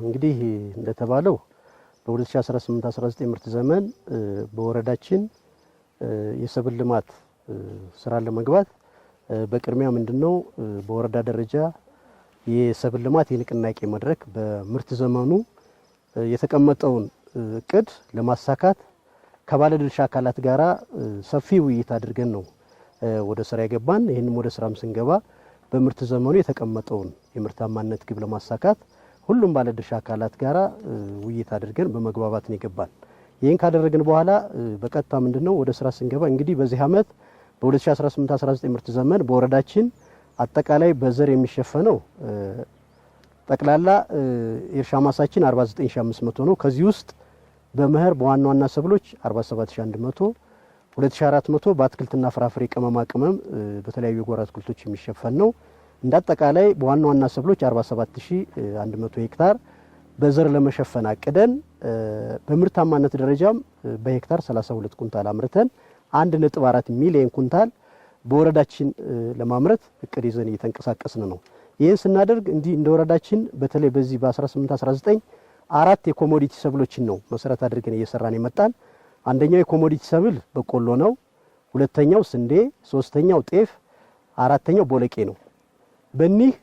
እንግዲህ እንደተባለው በ2018-19 ምርት ዘመን በወረዳችን የሰብል ልማት ስራ ለመግባት በቅድሚያ ምንድነው በወረዳ ደረጃ የሰብል ልማት የንቅናቄ መድረክ በምርት ዘመኑ የተቀመጠውን እቅድ ለማሳካት ከባለድርሻ አካላት ጋራ ሰፊ ውይይት አድርገን ነው ወደ ስራ የገባን። ይሄንም ወደ ስራም ስንገባ በምርት ዘመኑ የተቀመጠውን የምርታማነት ግብ ለማሳካት ሁሉም ባለድርሻ አካላት ጋራ ውይይት አድርገን በመግባባት ነው የገባን። ይሄን ካደረግን በኋላ በቀጥታ ምንድነው ወደ ስራ ስንገባ እንግዲህ በዚህ አመት በ2018-19 ምርት ዘመን በወረዳችን አጠቃላይ በዘር የሚሸፈነው ጠቅላላ የእርሻ ማሳችን 49500 ነው። ከዚህ ውስጥ በመኸር በዋና ዋና ሰብሎች 47100፣ 2400 በአትክልትና ፍራፍሬ ቅመማ ቅመም በተለያዩ የጓሮ አትክልቶች የሚሸፈን ነው። እንዳጠቃላይ በዋና ዋና ሰብሎች 47100 ሄክታር በዘር ለመሸፈን አቅደን በምርታማነት ደረጃም በሄክታር 32 ኩንታል አምርተን 1.4 ሚሊዮን ኩንታል በወረዳችን ለማምረት እቅድ ይዘን እየተንቀሳቀስን ነው። ይህን ስናደርግ እንደ ወረዳችን በተለይ በዚህ በ18-19 አራት የኮሞዲቲ ሰብሎችን ነው መሰረት አድርገን እየሰራን የመጣን። አንደኛው የኮሞዲቲ ሰብል በቆሎ ነው። ሁለተኛው ስንዴ፣ ሶስተኛው ጤፍ፣ አራተኛው ቦለቄ ነው። በእኒህ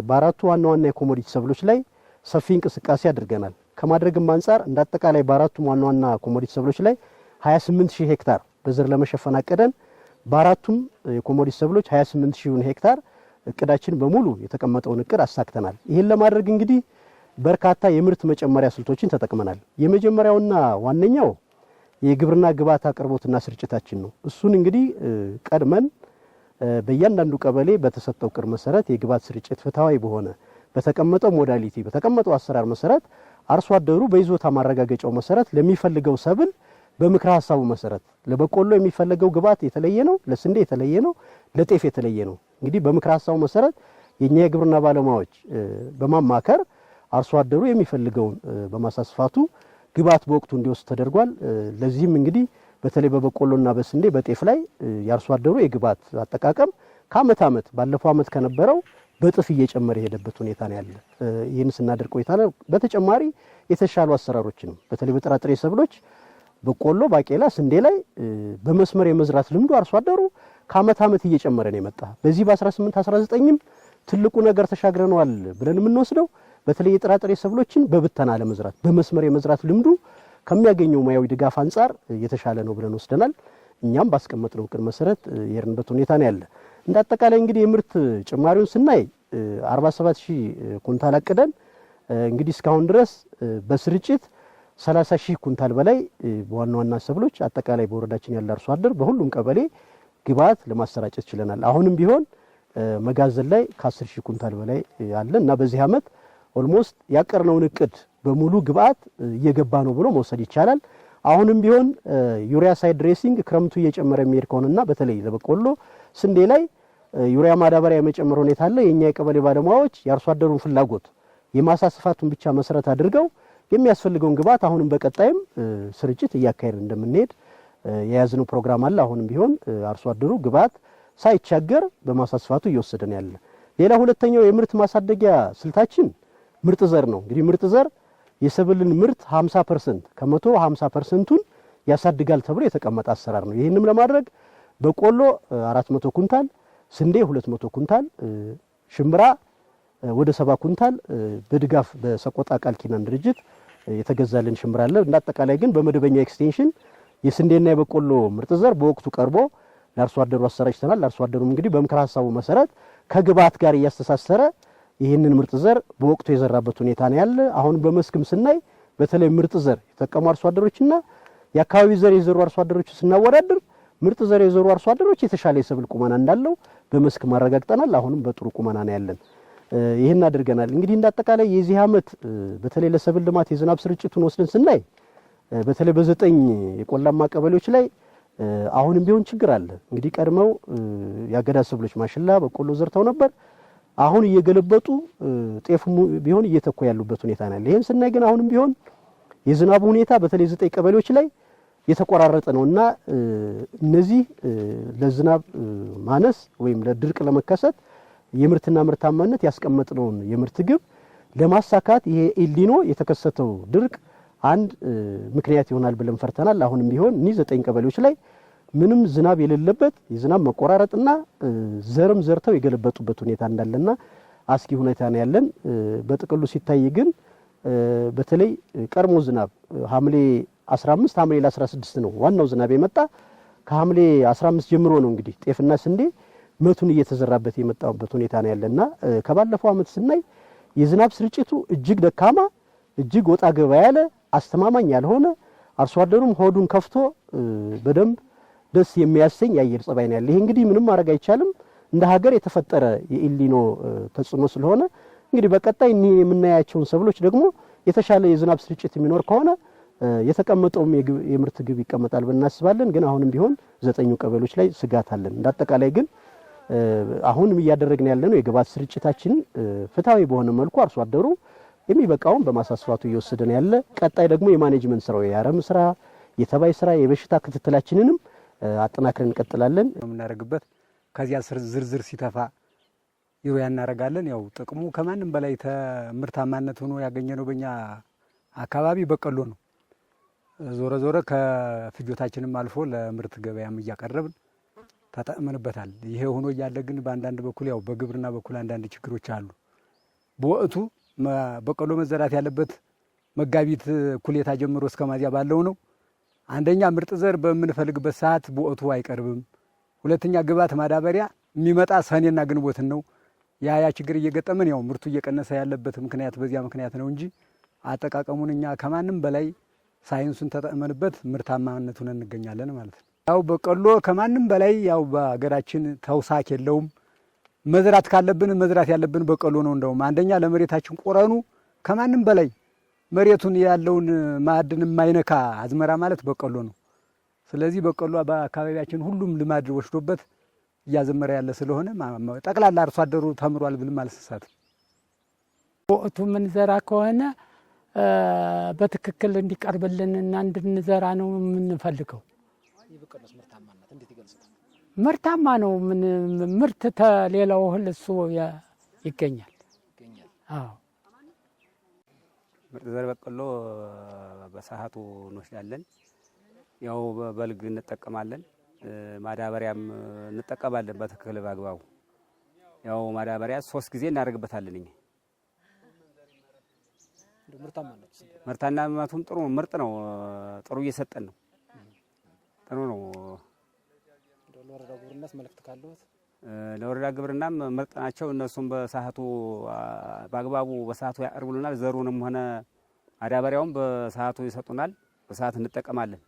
በአራቱ ዋና ዋና የኮሞዲቲ ሰብሎች ላይ ሰፊ እንቅስቃሴ አድርገናል። ከማድረግም አንጻር እንዳጠቃላይ በአራቱ ዋና ዋና ኮሞዲቲ ሰብሎች ላይ 28000 ሄክታር በዘር ለመሸፈን አቀደን በአራቱም የኮሞዲቲ ሰብሎች 28000 ሄክታር እቅዳችን በሙሉ የተቀመጠውን እቅድ አሳክተናል። ይሄን ለማድረግ እንግዲህ በርካታ የምርት መጨመሪያ ስልቶችን ተጠቅመናል። የመጀመሪያውና ዋነኛው የግብርና ግብዓት አቅርቦትና ስርጭታችን ነው። እሱን እንግዲህ ቀድመን በእያንዳንዱ ቀበሌ በተሰጠው ቅር መሰረት የግብዓት ስርጭት ፍትሃዊ በሆነ በተቀመጠው ሞዳሊቲ በተቀመጠው አሰራር መሰረት አርሶ አደሩ በይዞታ ማረጋገጫው መሰረት ለሚፈልገው ሰብል በምክረ ሐሳቡ መሰረት ለበቆሎ የሚፈልገው ግብዓት የተለየ ነው፣ ለስንዴ የተለየ ነው፣ ለጤፍ የተለየ ነው። እንግዲህ በምክረ ሐሳቡ መሰረት የኛ የግብርና ባለሙያዎች በማማከር አርሶ አደሩ የሚፈልገውን በማሳስፋቱ ግብዓት በወቅቱ እንዲወስድ ተደርጓል። ለዚህም እንግዲህ በተለይ በበቆሎና በስንዴ በጤፍ ላይ የአርሶ አደሩ የግብዓት አጠቃቀም ከአመት አመት ባለፈው አመት ከነበረው በጥፍ እየጨመረ የሄደበት ሁኔታ ነው ያለ። ይህን ስናደርግ ቆይተናል። በተጨማሪ የተሻሉ አሰራሮችንም በተለይ በጥራጥሬ ሰብሎች በቆሎ፣ ባቄላ፣ ስንዴ ላይ በመስመር የመዝራት ልምዱ አርሶ አደሩ ከአመት አመት እየጨመረ ነው የመጣ። በዚህ በ18-19ም ትልቁ ነገር ተሻግረናል ብለን የምንወስደው በተለይ የጥራጥሬ ሰብሎችን በብተና ለመዝራት በመስመር የመዝራት ልምዱ ከሚያገኘው ሙያዊ ድጋፍ አንጻር የተሻለ ነው ብለን ወስደናል። እኛም ባስቀመጥነው እቅድ መሰረት የሄድንበት ሁኔታ ነው ያለ። እንደ አጠቃላይ እንግዲህ የምርት ጭማሪውን ስናይ 47000 ኩንታል አቅደን እንግዲህ እስካሁን ድረስ በስርጭት 30000 ኩንታል በላይ በዋና ዋና ሰብሎች አጠቃላይ በወረዳችን ያለ አርሶ አደር በሁሉም ቀበሌ ግብዓት ለማሰራጨት ችለናል። አሁንም ቢሆን መጋዘን ላይ ከ10000 ኩንታል በላይ አለ እና በዚህ አመት ኦልሞስት ያቀርነውን እቅድ በሙሉ ግብዓት እየገባ ነው ብሎ መውሰድ ይቻላል። አሁንም ቢሆን ዩሪያ ሳይድ ድሬሲንግ ክረምቱ እየጨመረ የሚሄድ ከሆነና በተለይ ለበቆሎ ስንዴ ላይ ዩሪያ ማዳበሪያ የመጨመር ሁኔታ አለ። የኛ የቀበሌ ባለሙያዎች የአርሶ አደሩን ፍላጎት የማሳስፋቱን ብቻ መሰረት አድርገው የሚያስፈልገውን ግብዓት አሁንም በቀጣይም ስርጭት እያካሄድ እንደምንሄድ የያዝነው ፕሮግራም አለ። አሁንም ቢሆን አርሶ አደሩ ግብዓት ሳይቻገር በማሳስፋቱ እየወሰደ ነው ያለ። ሌላ ሁለተኛው የምርት ማሳደጊያ ስልታችን ምርጥ ዘር ነው። እንግዲህ ምርጥ ዘር የሰብልን ምርት 50% ከመቶ 50%ቱን ያሳድጋል ተብሎ የተቀመጠ አሰራር ነው። ይህንም ለማድረግ በቆሎ 400 ኩንታል፣ ስንዴ 200 ኩንታል፣ ሽምብራ ወደ 70 ኩንታል በድጋፍ በሰቆጣ ቃል ኪዳን ድርጅት የተገዛልን ሽምብራ አለ። እንዳጠቃላይ ግን በመደበኛ ኤክስቴንሽን የስንዴና የበቆሎ ምርጥ ዘር በወቅቱ ቀርቦ ለአርሶ አደሩ አሰራጭተናል። ለአርሶ አደሩም እንግዲህ በምክር ሐሳቡ መሰረት ከግብዓት ጋር እያስተሳሰረ ይህንን ምርጥ ዘር በወቅቱ የዘራበት ሁኔታ ነው ያለ። አሁን በመስክም ስናይ በተለይ ምርጥ ዘር የተጠቀሙ አርሶ አደሮችና የአካባቢ ዘር የዘሩ አርሶ አደሮች ስናወዳድር ምርጥ ዘር የዘሩ አርሶ አደሮች የተሻለ የሰብል ቁመና እንዳለው በመስክ ማረጋግጠናል። አሁንም በጥሩ ቁመና ነው ያለን። ይሄን አድርገናል። እንግዲህ እንዳጠቃላይ የዚህ አመት በተለይ ለሰብል ልማት የዝናብ ስርጭቱን ወስደን ስናይ በተለይ በ9 የቆላማ ቀበሌዎች ላይ አሁንም ቢሆን ችግር አለ። እንግዲህ ቀድመው ያገዳ ሰብሎች ማሽላ፣ በቆሎ ዘርተው ነበር። አሁን እየገለበጡ ጤፍ ቢሆን እየተኮ ያሉበት ሁኔታ ነው ያለ። ይሄን ስናይ ግን አሁንም ቢሆን የዝናቡ ሁኔታ በተለይ 9 ቀበሌዎች ላይ የተቆራረጠ ነውና እነዚህ ለዝናብ ማነስ ወይም ለድርቅ ለመከሰት የምርትና ምርታማነት ያስቀመጥነውን የምርት ግብ ለማሳካት ይሄ ኤልኒኖ የተከሰተው ድርቅ አንድ ምክንያት ይሆናል ብለን ፈርተናል። አሁንም ቢሆን እነዚህ 9 ቀበሌዎች ላይ ምንም ዝናብ የሌለበት የዝናብ መቆራረጥና ዘርም ዘርተው የገለበጡበት ሁኔታ እንዳለና አስኪ ሁኔታ ነው ያለን። በጥቅሉ ሲታይ ግን በተለይ ቀርሞ ዝናብ ሐምሌ 15 ሐምሌ 16 ነው ዋናው ዝናብ የመጣ። ከሐምሌ 15 ጀምሮ ነው እንግዲህ ጤፍና ስንዴ መቱን እየተዘራበት የመጣበት ሁኔታ ነው ያለና ከባለፈው አመት ስናይ የዝናብ ስርጭቱ እጅግ ደካማ እጅግ ወጣ ገባ ያለ አስተማማኝ ያልሆነ አርሶ አደሩም ሆዱን ከፍቶ በደንብ ደስ የሚያሰኝ የአየር ጸባይ ነው ያለ። ይሄ እንግዲህ ምንም ማድረግ አይቻልም እንደ ሀገር የተፈጠረ የኤልኒኖ ተጽዕኖ ስለሆነ እንግዲህ በቀጣይ እነዚህ የምናያቸውን ሰብሎች ደግሞ የተሻለ የዝናብ ስርጭት የሚኖር ከሆነ የተቀመጠው የምርት ግብ ይቀመጣል ብለን እናስባለን። ግን አሁንም ቢሆን 9 ቀበሌዎች ላይ ስጋት አለን። እንዳጠቃላይ ግን አሁንም እያደረግን ያለነው የግብዓት ስርጭታችን ፍትሃዊ በሆነ መልኩ አርሶ አደሩ የሚበቃውን በማሳስፋቱ እየወሰደን ያለ። ቀጣይ ደግሞ የማኔጅመንት ስራው የአረም ስራ፣ የተባይ ስራ፣ የበሽታ ክትትላችንንም አጠናክረን እንቀጥላለን። የምናደርግበት ከዚያ ዝርዝር ሲተፋ ዩሪያ እናደርጋለን። ያው ጥቅሙ ከማንም በላይ ምርታማነት ሆኖ ያገኘነው በእኛ አካባቢ በቆሎ ነው። ዞረ ዞረ ከፍጆታችንም አልፎ ለምርት ገበያም እያቀረብን ተጠቅመንበታል። ይሄ ሆኖ እያለ ግን በአንዳንድ በኩል ያው በግብርና በኩል አንዳንድ ችግሮች አሉ። በወቅቱ በቆሎ መዘራት ያለበት መጋቢት ኩሌታ ጀምሮ እስከ ሚያዝያ ባለው ነው። አንደኛ ምርጥ ዘር በምንፈልግበት ሰዓት በወቅቱ አይቀርብም። ሁለተኛ ግብዓት ማዳበሪያ የሚመጣ ሰኔና ግንቦትን ነው። ያ ችግር እየገጠመን ያው ምርቱ እየቀነሰ ያለበት ምክንያት በዚያ ምክንያት ነው እንጂ አጠቃቀሙን እኛ ከማንም በላይ ሳይንሱን ተጠቅመንበት ምርታማነቱን እንገኛለን ማለት ነው። ያው በቆሎ ከማንም በላይ ያው በሀገራችን ተውሳክ የለውም። መዝራት ካለብን መዝራት ያለብን በቆሎ ነው። እንደውም አንደኛ ለመሬታችን ቆረኑ ከማንም በላይ መሬቱን ያለውን ማዕድን የማይነካ አዝመራ ማለት በቆሎ ነው። ስለዚህ በቆሎ በአካባቢያችን ሁሉም ልማድ ወስዶበት እያዘመረ ያለ ስለሆነ ጠቅላላ አርሶ አደሩ ተምሯል ብልም አልሰሳትም። ወቅቱ ምንዘራ ከሆነ በትክክል እንዲቀርብልንና እንድንዘራ ነው የምንፈልገው። ምርታማ ነው። ምርት ተሌላው እህል እሱ ይገኛል። አዎ ምርጥ ዘር በቆሎ በሰዓቱ እንወስዳለን። ያው በበልግ እንጠቀማለን። ማዳበሪያም እንጠቀማለን በትክክል በአግባቡ። ያው ማዳበሪያ 3 ጊዜ እናደርግበታለን። እኛ ምርታማነቱም ጥሩ ምርጥ ነው። ጥሩ እየሰጠን ነው። ጥሩ ነው። ለወረዳ ግብርናስ መልእክት ካለዎት? ለወረዳ ግብርናም ምርጥ ናቸው። እነሱም በሰዓቱ በአግባቡ በሰዓቱ ያቀርቡልናል። ዘሩንም ሆነ ማዳበሪያውን በሰዓቱ ይሰጡናል። በሰዓት እንጠቀማለን።